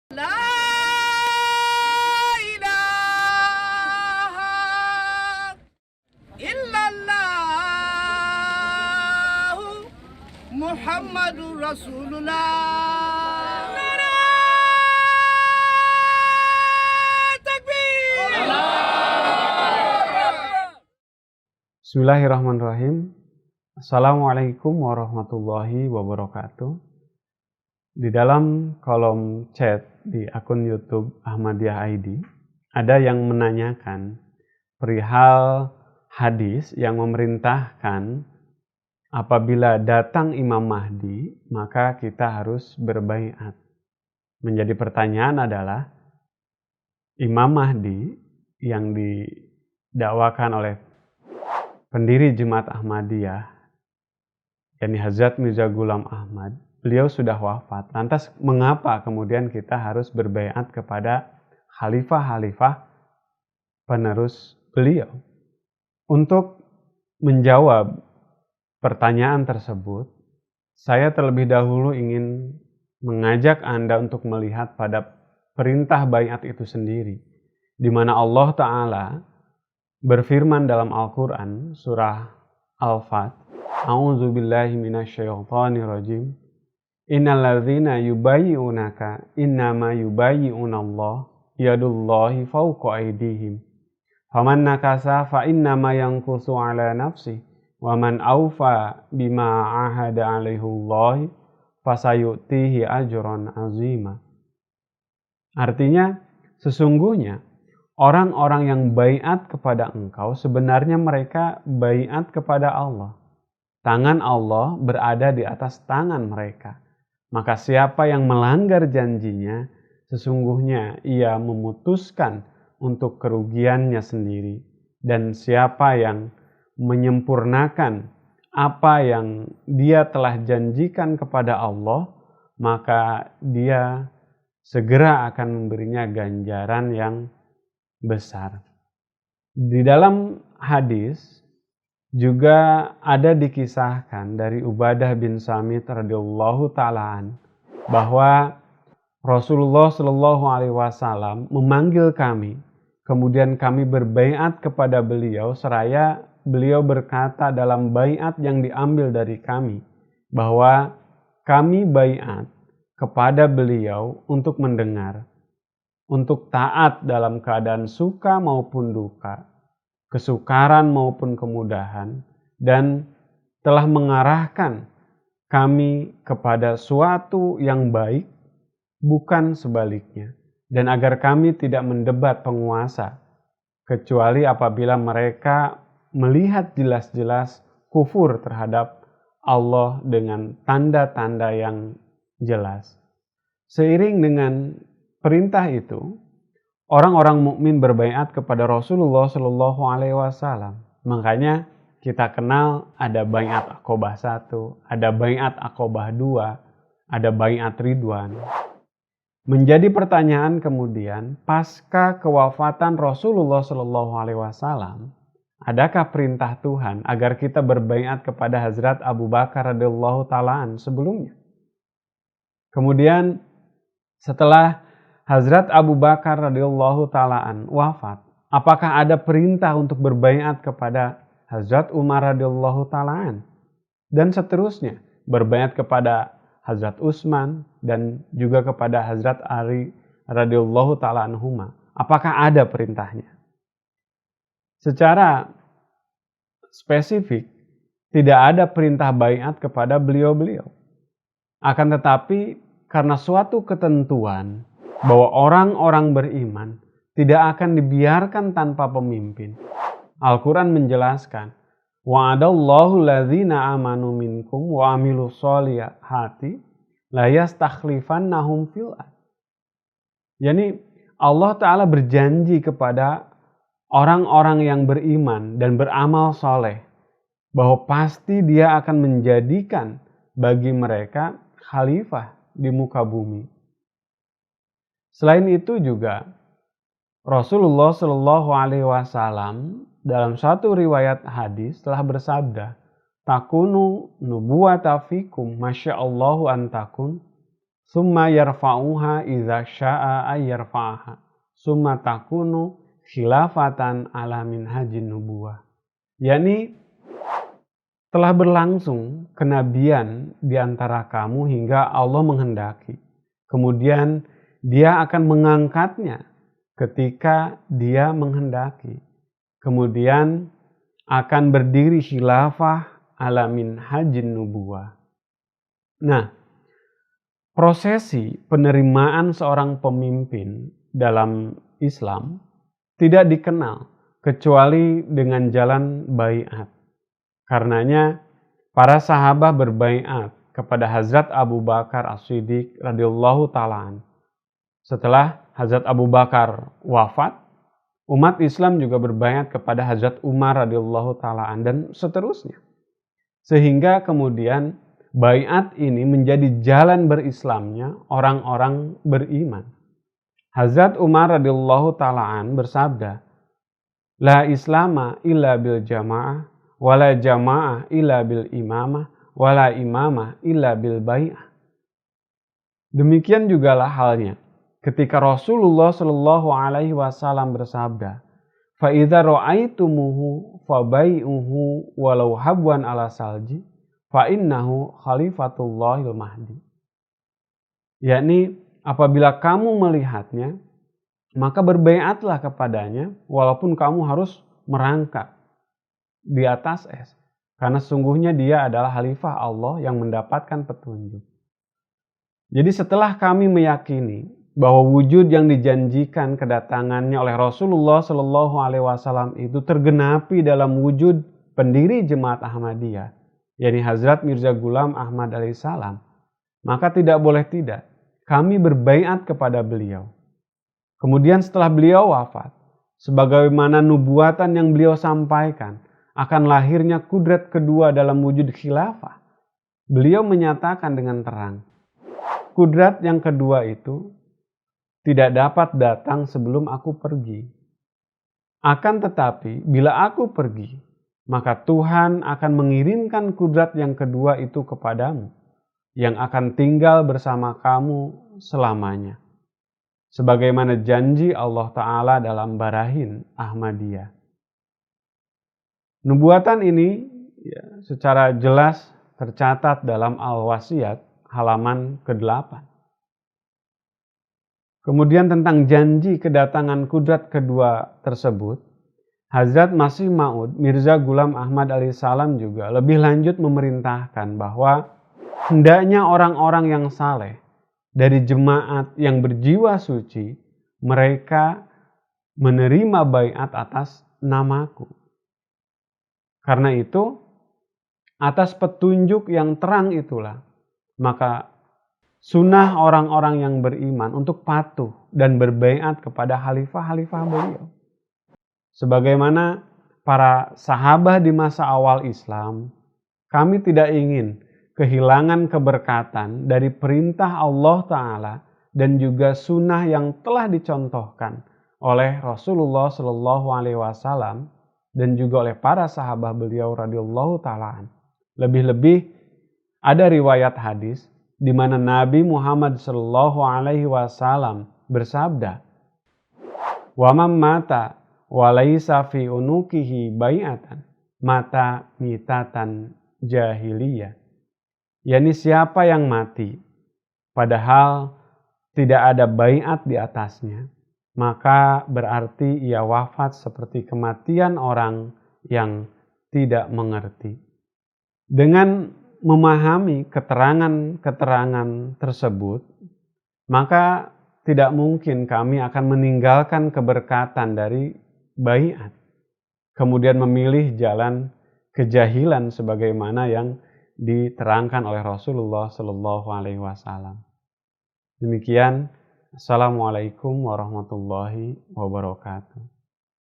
La ilaha illallah Muhammadur Rasulullah. Bismillahirrahmanirrahim. Assalamualaikum warahmatullahi wabarakatuh. Di dalam kolom chat di akun YouTube Ahmadiyah ID, ada yang menanyakan perihal hadis yang memerintahkan apabila datang Imam Mahdi, maka kita harus berbaiat. Menjadi pertanyaan adalah, Imam Mahdi yang didakwakan oleh pendiri Jemaat Ahmadiyah, yakni Hazrat Mirza Ghulam Ahmad, beliau sudah wafat. Lantas mengapa kemudian kita harus berbaiat kepada khalifah-khalifah penerus beliau? Untuk menjawab pertanyaan tersebut, saya terlebih dahulu ingin mengajak Anda untuk melihat pada perintah baiat itu sendiri, di mana Allah Ta'ala berfirman dalam Al-Quran surah Al-Fat, A'udzu billahi minasyaitonir rajim. Innal ladzina yubayyi'unaka innama yubayyi'unallah yadullahi fawqa aydihim. Faman nakasa fa innama yanqusu ala nafsi wa man aufa bima ahada alaihillahi fasayutihi ajran azima. Artinya, sesungguhnya orang-orang yang baiat kepada engkau, sebenarnya mereka baiat kepada Allah. Tangan Allah berada di atas tangan mereka. Maka siapa yang melanggar janjinya, sesungguhnya ia memutuskan untuk kerugiannya sendiri. Dan siapa yang menyempurnakan apa yang dia telah janjikan kepada Allah, maka dia segera akan memberinya ganjaran yang besar. Di dalam hadis juga ada dikisahkan dari Ubadah bin Samit radhiyallahu ta'ala bahwa Rasulullah Shallallahu alaihi wasallam memanggil kami, kemudian kami berbaiat kepada beliau seraya beliau berkata dalam baiat yang diambil dari kami bahwa kami baiat kepada beliau untuk mendengar, untuk taat dalam keadaan suka maupun duka, kesukaran maupun kemudahan, dan telah mengarahkan kami kepada suatu yang baik, bukan sebaliknya, dan agar kami tidak mendebat penguasa, kecuali apabila mereka melihat jelas-jelas kufur terhadap Allah dengan tanda-tanda yang jelas. Seiring dengan perintah itu, orang-orang mukmin berbaiat kepada Rasulullah Shallallahu alaihi wasallam. Makanya kita kenal ada baiat Aqobah 1, ada baiat Aqobah 2, ada baiat Ridwan. Menjadi pertanyaan kemudian, pasca kewafatan Rasulullah Shallallahu alaihi wasallam, adakah perintah Tuhan agar kita berbaiat kepada Hazrat Abu Bakar radhiyallahu ta'ala sebelumnya? Kemudian setelah Hazrat Abu Bakar radhiyallahu ta'ala wafat, apakah ada perintah untuk berbaiat kepada Hazrat Umar radhiyallahu ta'ala dan seterusnya, berbaiat kepada Hazrat Utsman dan juga kepada Hazrat Ali radhiyallahu ta'ala anhuma? Apakah ada perintahnya? Secara spesifik tidak ada perintah baiat kepada beliau-beliau. Akan tetapi karena suatu ketentuan bahwa orang-orang beriman tidak akan dibiarkan tanpa pemimpin, Al-Quran menjelaskan, wa'adallahu ladzina amanu minkum wa amilus solihati la yastakhlifannahum fil ardh. Yani Allah Ta'ala berjanji kepada orang-orang yang beriman dan beramal soleh bahwa pasti Dia akan menjadikan bagi mereka khalifah di muka bumi. Selain itu juga Rasulullah Shallallahu alaihi wasallam dalam satu riwayat hadis telah bersabda, takunu nubuwata fikum masya'allahu antakun summa yarfa'uha idza sya'a ayyarfa'aha, summa takunu khilafatan ala minhajin nubuwah. Yani telah berlangsung kenabian di antara kamu hingga Allah menghendaki. Kemudian dia akan mengangkatnya ketika dia menghendaki. Kemudian akan berdiri khilafah ala minhajin nubuwah. Nah, prosesi penerimaan seorang pemimpin dalam Islam tidak dikenal kecuali dengan jalan baiat. Karenanya para sahabat berbaiat kepada Hazrat Abu Bakar As-Siddiq radhiyallahu ta'ala. Setelah Hazrat Abu Bakar wafat, umat Islam juga berbaiat kepada Hazrat Umar radhiyallahu ta'ala dan seterusnya. Sehingga kemudian baiat ini menjadi jalan berislamnya orang-orang beriman. Hazrat Umar radhiyallahu ta'ala bersabda, "La islama illa bil jamaah, wala jamaah illa bil imamah, wala imamah illa bil bai'ah." Demikian jugalah halnya ketika Rasulullah Shallallahu Alaihi Wasallam bersabda, "Fa idza ra'aitumuhu fabai'uhu walau habwan ala salji, fa innahu khalifatullahil mahdi." Yakni apabila kamu melihatnya, maka berbaiatlah kepadanya walaupun kamu harus merangkak di atas es. Karena sungguhnya dia adalah khalifah Allah yang mendapatkan petunjuk. Jadi setelah kami meyakini bahwa wujud yang dijanjikan kedatangannya oleh Rasulullah Shallallahu Alaihi Wasallam itu tergenapi dalam wujud pendiri Jemaat Ahmadiyah, yakni Hazrat Mirza Ghulam Ahmad alaihissalam, maka tidak boleh tidak kami berbaiat kepada beliau. Kemudian setelah beliau wafat, sebagaimana nubuatan yang beliau sampaikan akan lahirnya kudrat kedua dalam wujud khilafah, beliau menyatakan dengan terang, kudrat yang kedua itu tidak dapat datang sebelum aku pergi. Akan tetapi bila aku pergi, maka Tuhan akan mengirimkan kudrat yang kedua itu kepadamu, yang akan tinggal bersama kamu selamanya. Sebagaimana janji Allah Ta'ala dalam Barahin Ahmadiyah. Nubuatan ini secara jelas tercatat dalam Al-Wasiyat halaman ke-8. Kemudian tentang janji kedatangan kudrat kedua tersebut, Hazrat Masih Maud Mirza Ghulam Ahmad alaihissalam juga lebih lanjut memerintahkan bahwa hendaknya orang-orang yang saleh dari jemaat yang berjiwa suci, mereka menerima baiat atas namaku. Karena itu, atas petunjuk yang terang itulah, maka sunnah orang-orang yang beriman untuk patuh dan berbaiat kepada khalifah-khalifah beliau. Sebagaimana para sahabat di masa awal Islam, kami tidak ingin kehilangan keberkatan dari perintah Allah Ta'ala dan juga sunnah yang telah dicontohkan oleh Rasulullah Shallallahu Alaihi Wasallam dan juga oleh para sahabat beliau radhiyallahu ta'ala. Lebih-lebih ada riwayat hadis di mana Nabi Muhammad Shallallahu Alaihi Wasallam bersabda, "Wa man mata wa laisa fi unukihi bai'atan mata mitatan jahiliyah." yakni siapa yang mati padahal tidak ada baiat di atasnya, maka berarti ia wafat seperti kematian orang yang tidak mengerti. Dengan memahami keterangan-keterangan tersebut, maka tidak mungkin kami akan meninggalkan keberkatan dari baiat, kemudian memilih jalan kejahilan sebagaimana yang diterangkan oleh Rasulullah Shallallahu Alaihi Wasallam. Demikian, Assalamualaikum warahmatullahi wabarakatuh.